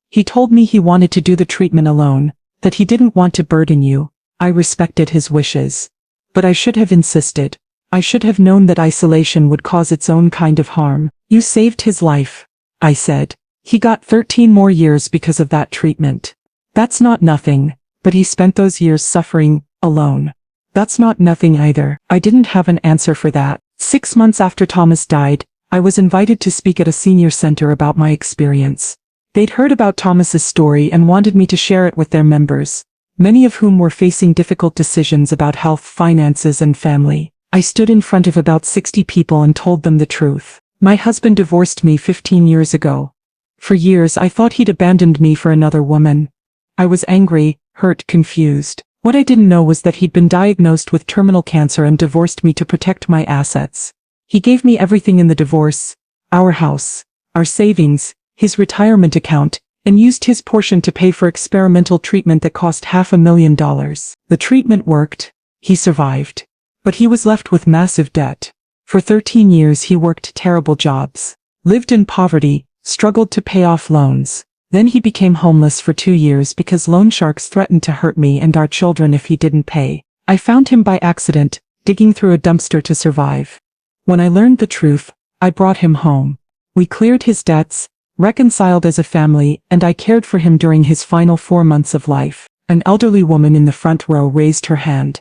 He told me he wanted to do the treatment alone, that he didn't want to burden you. I respected his wishes. But I should have insisted. I should have known that isolation would cause its own kind of harm." "You saved his life," I said. "He got 13 more years because of that treatment. That's not nothing, but he spent those years suffering, alone. That's not nothing either." I didn't have an answer for that. 6 months after Thomas died, I was invited to speak at a senior center about my experience. They'd heard about Thomas's story and wanted me to share it with their members, many of whom were facing difficult decisions about health, finances, and family. I stood in front of about 60 people and told them the truth. My husband divorced me 15 years ago. For years I thought he'd abandoned me for another woman. I was angry, hurt, confused. What I didn't know was that he'd been diagnosed with terminal cancer and divorced me to protect my assets. He gave me everything in the divorce, our house, our savings, his retirement account, and used his portion to pay for experimental treatment that cost $500,000. The treatment worked. He survived. But he was left with massive debt. For 13 years he worked terrible jobs, lived in poverty, struggled to pay off loans. Then he became homeless for 2 years because loan sharks threatened to hurt me and our children if he didn't pay. I found him by accident, digging through a dumpster to survive. When I learned the truth, I brought him home. We cleared his debts, reconciled as a family, and I cared for him during his final 4 months of life. An elderly woman in the front row raised her hand.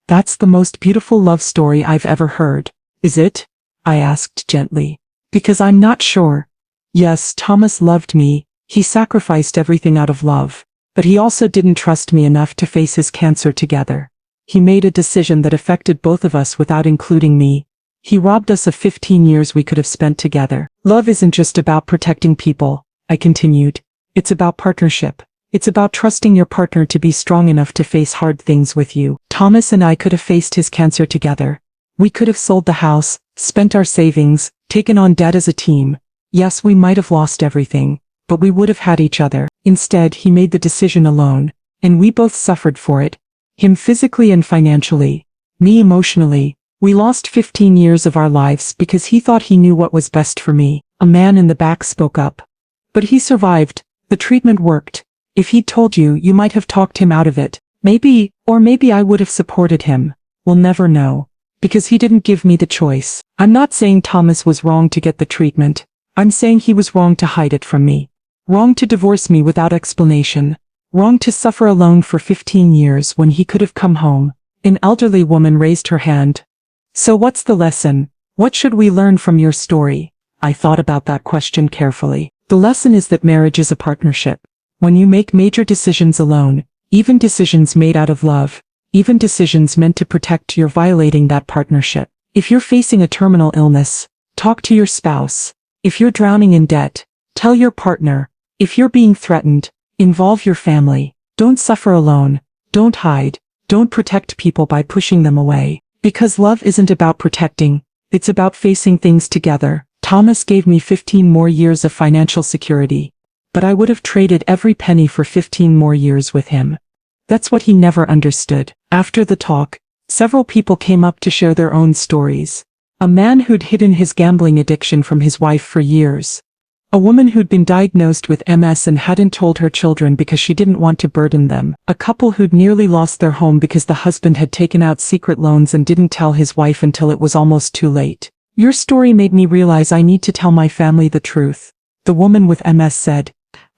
That's the most beautiful love story I've ever heard. Is it? I asked gently. Because I'm not sure. Yes, Thomas loved me. He sacrificed everything out of love. But he also didn't trust me enough to face his cancer together. He made a decision that affected both of us without including me. He robbed us of 15 years we could have spent together. Love isn't just about protecting people, I continued. It's about partnership. It's about trusting your partner to be strong enough to face hard things with you. Thomas and I could have faced his cancer together. We could have sold the house, spent our savings, taken on debt as a team. Yes, we might have lost everything, but we would have had each other. Instead, he made the decision alone, and we both suffered for it. Him physically and financially, me emotionally. We lost 15 years of our lives because he thought he knew what was best for me. A man in the back spoke up. But he survived. The treatment worked. If he'd told you, you might have talked him out of it. Maybe I would have supported him. We'll never know. Because he didn't give me the choice. I'm not saying Thomas was wrong to get the treatment. I'm saying he was wrong to hide it from me. Wrong to divorce me without explanation. Wrong to suffer alone for 15 years when he could have come home. An elderly woman raised her hand. So what's the lesson? What should we learn from your story? I thought about that question carefully. The lesson is that marriage is a partnership. When you make major decisions alone, even decisions made out of love, even decisions meant to protect, you're violating that partnership. If you're facing a terminal illness, talk to your spouse. If you're drowning in debt, tell your partner. If you're being threatened, involve your family. Don't suffer alone. Don't hide. Don't protect people by pushing them away. Because love isn't about protecting, it's about facing things together. Thomas gave me 15 more years of financial security. But I would have traded every penny for 15 more years with him. That's what he never understood. After the talk, several people came up to share their own stories. A man who'd hidden his gambling addiction from his wife for years. A woman who'd been diagnosed with MS and hadn't told her children because she didn't want to burden them. A couple who'd nearly lost their home because the husband had taken out secret loans and didn't tell his wife until it was almost too late. Your story made me realize I need to tell my family the truth. The woman with MS said,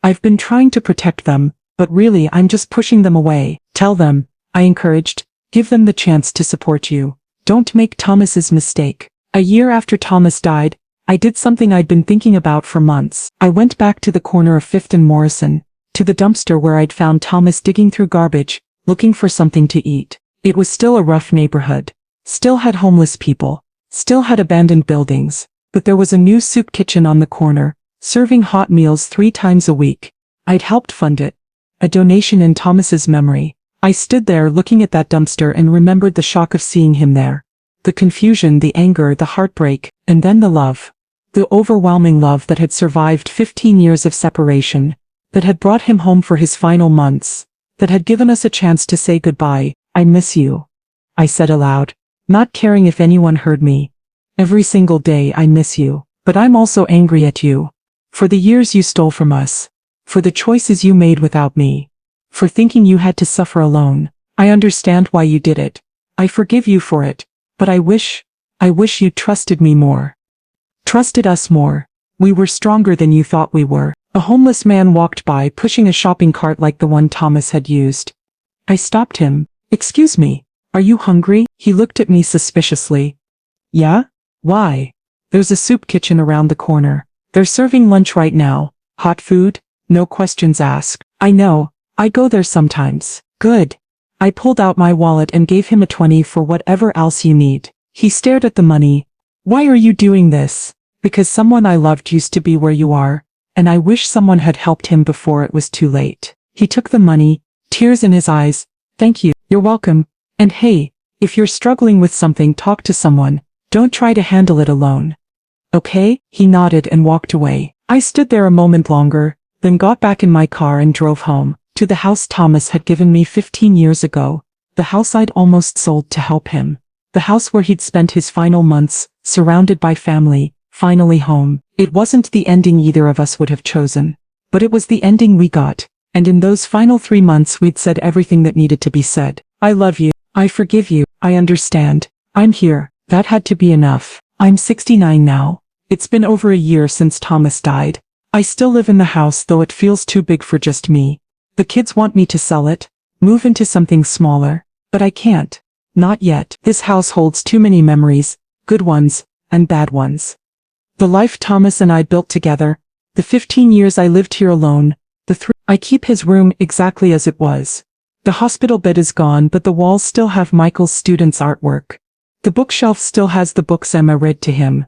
I've been trying to protect them, but really I'm just pushing them away. Tell them, I encouraged. Give them the chance to support you. Don't make Thomas's mistake. A year after Thomas died, I did something I'd been thinking about for months. I went back to the corner of 5th and Morrison, to the dumpster where I'd found Thomas digging through garbage, looking for something to eat. It was still a rough neighborhood. Still had homeless people. Still had abandoned buildings. But there was a new soup kitchen on the corner, serving hot meals 3 times a week. I'd helped fund it. A donation in Thomas's memory. I stood there looking at that dumpster and remembered the shock of seeing him there. The confusion, the anger, the heartbreak, and then the love. The overwhelming love that had survived 15 years of separation, that had brought him home for his final months, that had given us a chance to say goodbye. I miss you. I said aloud, not caring if anyone heard me. Every single day I miss you, but I'm also angry at you. For the years you stole from us. For the choices you made without me. For thinking you had to suffer alone. I understand why you did it. I forgive you for it. But I wish you trusted me more. Trusted us more. We were stronger than you thought we were. A homeless man walked by pushing a shopping cart like the one Thomas had used. I stopped him. Excuse me, are you hungry? He looked at me suspiciously. Yeah? Why? There's a soup kitchen around the corner. They're serving lunch right now. Hot food? No questions asked. I know. I go there sometimes. Good. I pulled out my wallet and gave him a 20 for whatever else you need. He stared at the money. Why are you doing this? Because someone I loved used to be where you are, and I wish someone had helped him before it was too late. He took the money, tears in his eyes. Thank you. You're welcome. And hey, if you're struggling with something, talk to someone. Don't try to handle it alone. Okay? He nodded and walked away. I stood there a moment longer, then got back in my car and drove home, to the house Thomas had given me 15 years ago, The house I'd almost sold to help him. The house where he'd spent his final months, surrounded by family, finally home. It wasn't the ending either of us would have chosen. But it was the ending we got. And in those final 3 months we'd said everything that needed to be said. I love you. I forgive you. I understand. I'm here. That had to be enough. I'm 69 now. It's been over a year since Thomas died. I still live in the house, though it feels too big for just me. The kids want me to sell it, move into something smaller, but I can't. Not yet. This house holds too many memories, good ones, and bad ones. The life Thomas and I built together, the 15 years I lived here alone, I keep his room exactly as it was. The hospital bed is gone, but the walls still have Michael's students' artwork. The bookshelf still has the books Emma read to him.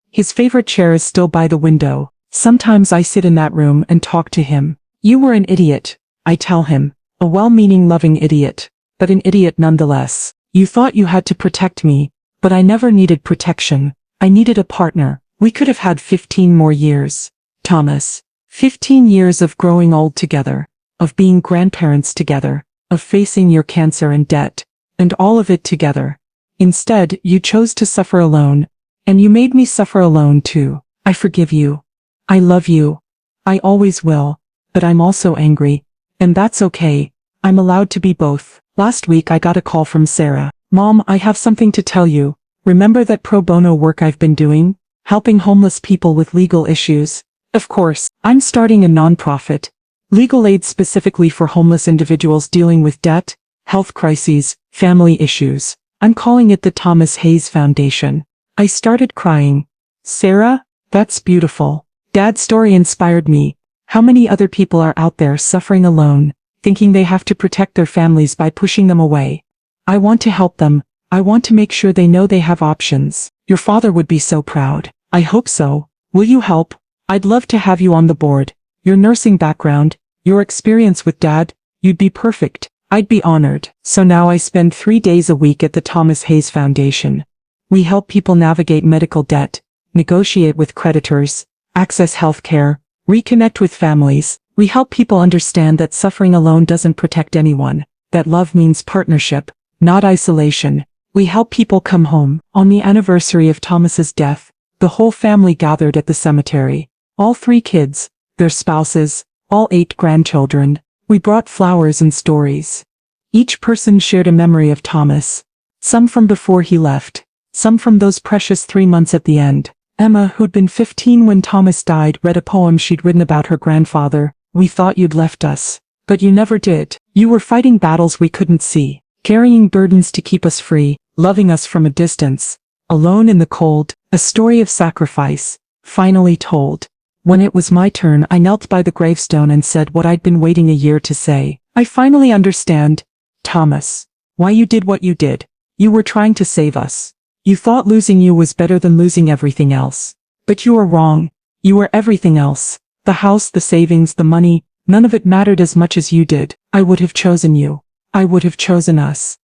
His favorite chair is still by the window. Sometimes I sit in that room and talk to him. You were an idiot, I tell him. A well-meaning, loving idiot, but an idiot nonetheless. You thought you had to protect me, but I never needed protection. I needed a partner. We could have had 15 more years. Thomas. 15 years of growing old together, of being grandparents together, of facing your cancer and debt, and all of it together. Instead, you chose to suffer alone, and you made me suffer alone too. I forgive you. I love you. I always will, but I'm also angry, and that's okay. I'm allowed to be both. Last week I got a call from Sarah. Mom, I have something to tell you. Remember that pro bono work I've been doing? Helping homeless people with legal issues? Of course, I'm starting a nonprofit. Legal aid specifically for homeless individuals dealing with debt, health crises, family issues. I'm calling it the Thomas Hayes Foundation. I started crying. Sarah, that's beautiful. Dad's story inspired me. How many other people are out there suffering alone, thinking they have to protect their families by pushing them away? I want to help them. I want to make sure they know they have options. Your father would be so proud. I hope so. Will you help? I'd love to have you on the board. Your nursing background, your experience with Dad, you'd be perfect. I'd be honored. So now I spend 3 days a week at the Thomas Hayes Foundation. We help people navigate medical debt, negotiate with creditors, access health care, reconnect with families. We help people understand that suffering alone doesn't protect anyone, that love means partnership, not isolation. We help people come home. On the anniversary of Thomas's death, the whole family gathered at the cemetery. All 3 kids, their spouses, all 8 grandchildren. We brought flowers and stories. Each person shared a memory of Thomas. Some from before he left. Some from those precious 3 months at the end. Emma, who'd been 15 when Thomas died, read a poem she'd written about her grandfather. We thought you'd left us. But you never did. You were fighting battles we couldn't see. Carrying burdens to keep us free. Loving us from a distance. Alone in the cold. A story of sacrifice. Finally told. When it was my turn, I knelt by the gravestone and said what I'd been waiting a year to say. I finally understand, Thomas, why you did what you did. You were trying to save us. You thought losing you was better than losing everything else. But you were wrong. You were everything else. The house, the savings, the money, none of it mattered as much as you did. I would have chosen you. I would have chosen us.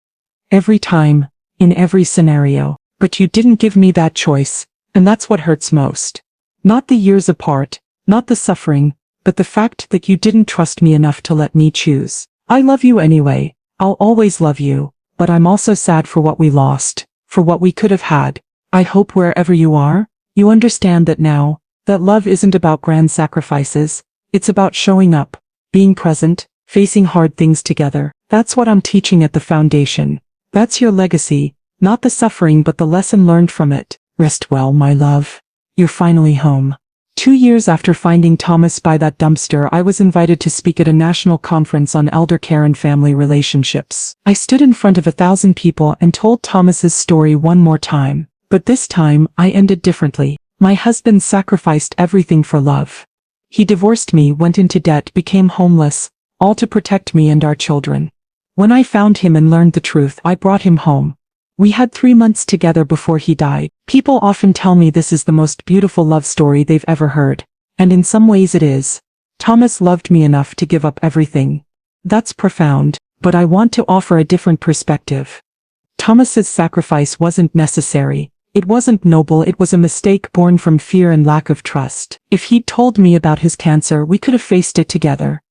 Every time, in every scenario. But you didn't give me that choice, and that's what hurts most. Not the years apart, not the suffering, but the fact that you didn't trust me enough to let me choose. I love you anyway. I'll always love you, but I'm also sad for what we lost, for what we could have had. I hope wherever you are, you understand that now, that love isn't about grand sacrifices. It's about showing up, being present, facing hard things together. That's what I'm teaching at the foundation. That's your legacy, not the suffering but the lesson learned from it. Rest well, my love. You're finally home. 2 years after finding Thomas by that dumpster, I was invited to speak at a national conference on elder care and family relationships. I stood in front of 1,000 people and told Thomas's story one more time. But this time, I ended differently. My husband sacrificed everything for love. He divorced me, went into debt, became homeless, all to protect me and our children. When I found him and learned the truth, I brought him home. We had 3 months together before he died. People often tell me this is the most beautiful love story they've ever heard. And in some ways it is. Thomas loved me enough to give up everything. That's profound, but I want to offer a different perspective. Thomas's sacrifice wasn't necessary. It wasn't noble, it was a mistake born from fear and lack of trust. If he'd told me about his cancer, we could have faced it together.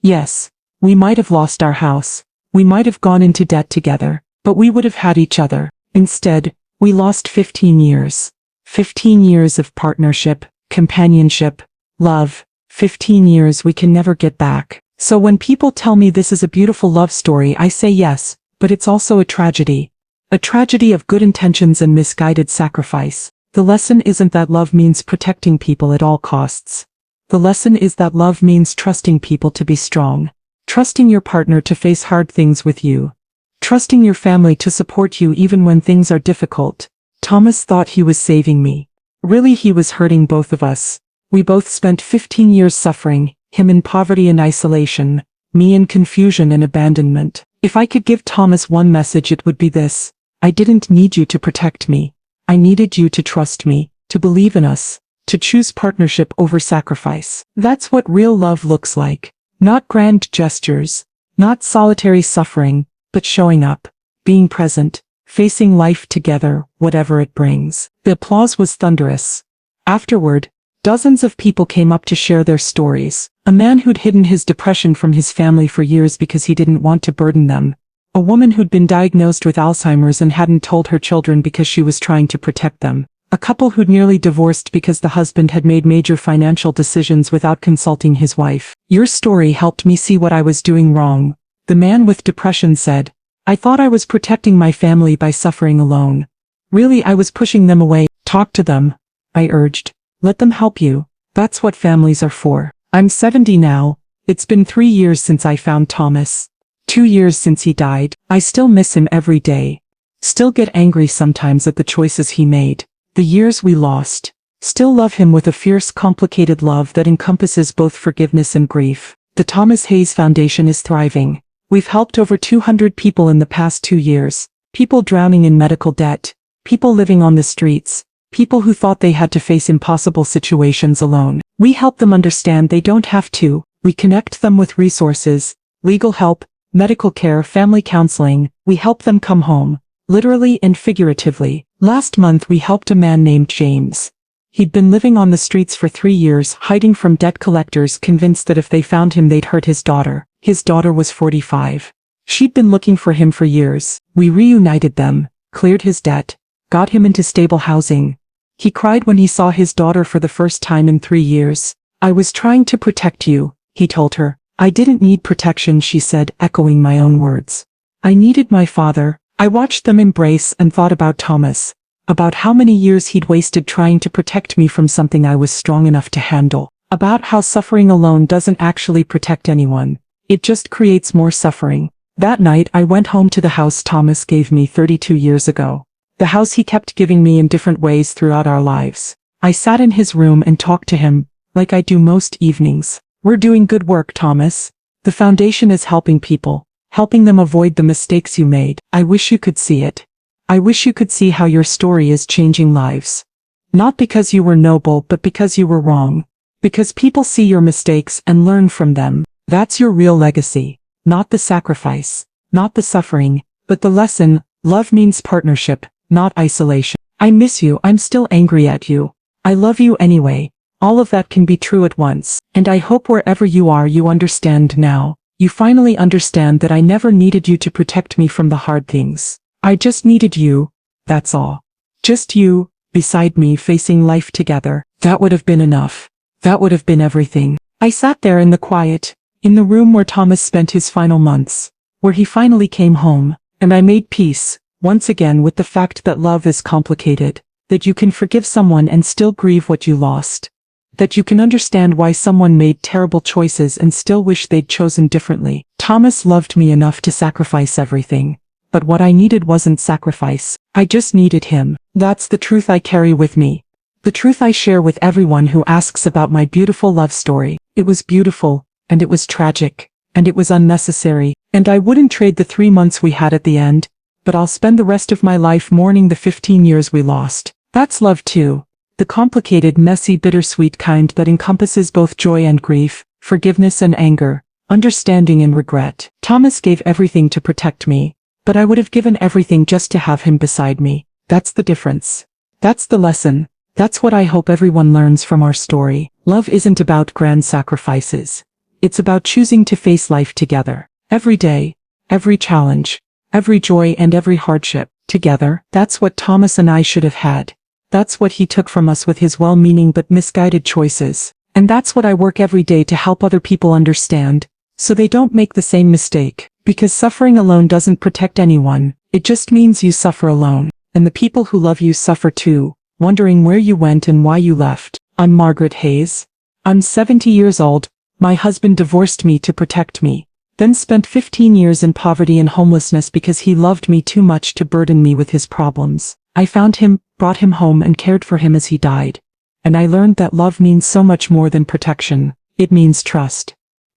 Yes, we might have lost our house. We might have gone into debt together, but we would have had each other. Instead, we lost 15 years. 15 years of partnership, companionship, love. 15 years we can never get back. So when people tell me this is a beautiful love story, I say yes, but it's also a tragedy. A tragedy of good intentions and misguided sacrifice. The lesson isn't that love means protecting people at all costs. The lesson is that love means trusting people to be strong. Trusting your partner to face hard things with you. Trusting your family to support you even when things are difficult. Thomas thought he was saving me. Really, he was hurting both of us. We both spent 15 years suffering, him in poverty and isolation, me in confusion and abandonment. If I could give Thomas one message, it would be this. I didn't need you to protect me. I needed you to trust me, to believe in us, to choose partnership over sacrifice. That's what real love looks like. Not grand gestures, not solitary suffering, but showing up, being present, facing life together, whatever it brings. The applause was thunderous. Afterward, dozens of people came up to share their stories. A man who'd hidden his depression from his family for years because he didn't want to burden them. A woman who'd been diagnosed with Alzheimer's and hadn't told her children because she was trying to protect them. A couple who'd nearly divorced because the husband had made major financial decisions without consulting his wife. Your story helped me see what I was doing wrong. The man with depression said, I thought I was protecting my family by suffering alone. Really, I was pushing them away. Talk to them, I urged. Let them help you. That's what families are for. I'm 70 now. It's been 3 years since I found Thomas. 2 years since he died. I still miss him every day. Still get angry sometimes at the choices he made. The years we lost. Still love him with a fierce, complicated love that encompasses both forgiveness and grief. The Thomas Hayes Foundation is thriving. We've helped over 200 people in the past 2 years. People drowning in medical debt. People living on the streets. People who thought they had to face impossible situations alone. We help them understand they don't have to. We connect them with resources, legal help, medical care, family counseling. We help them come home, literally and figuratively. Last month we helped a man named James. He'd been living on the streets for 3 years, hiding from debt collectors, convinced that if they found him they'd hurt his daughter. His daughter was 45. She'd been looking for him for years. We reunited them, cleared his debt, got him into stable housing. He cried when he saw his daughter for the first time in 3 years. I was trying to protect you, he told her. I didn't need protection, she said, echoing my own words. I needed my father. I watched them embrace and thought about Thomas, about how many years he'd wasted trying to protect me from something I was strong enough to handle, about how suffering alone doesn't actually protect anyone. It just creates more suffering. That night I went home to the house Thomas gave me 32 years ago. The house he kept giving me in different ways throughout our lives. I sat in his room and talked to him, like I do most evenings. We're doing good work, Thomas. The foundation is helping people, helping them avoid the mistakes you made. I wish you could see it. I wish you could see how your story is changing lives. Not because you were noble, but because you were wrong. Because people see your mistakes and learn from them. That's your real legacy. Not the sacrifice, not the suffering, but the lesson. Love means partnership, not isolation. I miss you. I'm still angry at you. I love you anyway. All of that can be true at once. And I hope wherever you are you understand now. You finally understand that I never needed you to protect me from the hard things. I just needed you. That's all. Just you, beside me, facing life together. That would have been enough. That would have been everything. I sat there in the quiet, in the room where Thomas spent his final months, where he finally came home, and I made peace, once again, with the fact that love is complicated, that you can forgive someone and still grieve what you lost, that you can understand why someone made terrible choices and still wish they'd chosen differently. Thomas loved me enough to sacrifice everything, but what I needed wasn't sacrifice. I just needed him. That's the truth I carry with me. The truth I share with everyone who asks about my beautiful love story. It was beautiful, and it was tragic, and it was unnecessary, and I wouldn't trade the 3 months we had at the end, but I'll spend the rest of my life mourning the 15 years we lost. That's love too. The complicated, messy, bittersweet kind that encompasses both joy and grief, forgiveness and anger, understanding and regret. Thomas gave everything to protect me, but I would have given everything just to have him beside me. That's the difference. That's the lesson. That's what I hope everyone learns from our story. Love isn't about grand sacrifices. It's about choosing to face life together. Every day, every challenge, every joy and every hardship, together. That's what Thomas and I should have had. That's what he took from us with his well-meaning but misguided choices. And that's what I work every day to help other people understand, so they don't make the same mistake. Because suffering alone doesn't protect anyone, it just means you suffer alone. And the people who love you suffer too, wondering where you went and why you left. I'm Margaret Hayes. I'm 70 years old. My husband divorced me to protect me, then spent 15 years in poverty and homelessness because he loved me too much to burden me with his problems. I found him, brought him home and cared for him as he died. And I learned that love means so much more than protection. It means trust,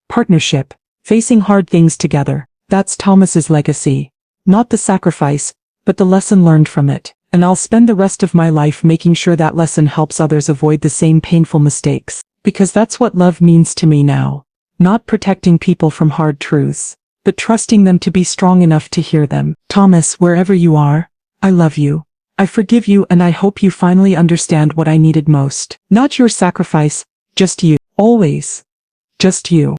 partnership, facing hard things together. That's Thomas's legacy. Not the sacrifice, but the lesson learned from it. And I'll spend the rest of my life making sure that lesson helps others avoid the same painful mistakes. Because that's what love means to me now. Not protecting people from hard truths, but trusting them to be strong enough to hear them. Thomas, wherever you are, I love you. I forgive you and I hope you finally understand what I needed most. Not your sacrifice, just you. Always. Just you.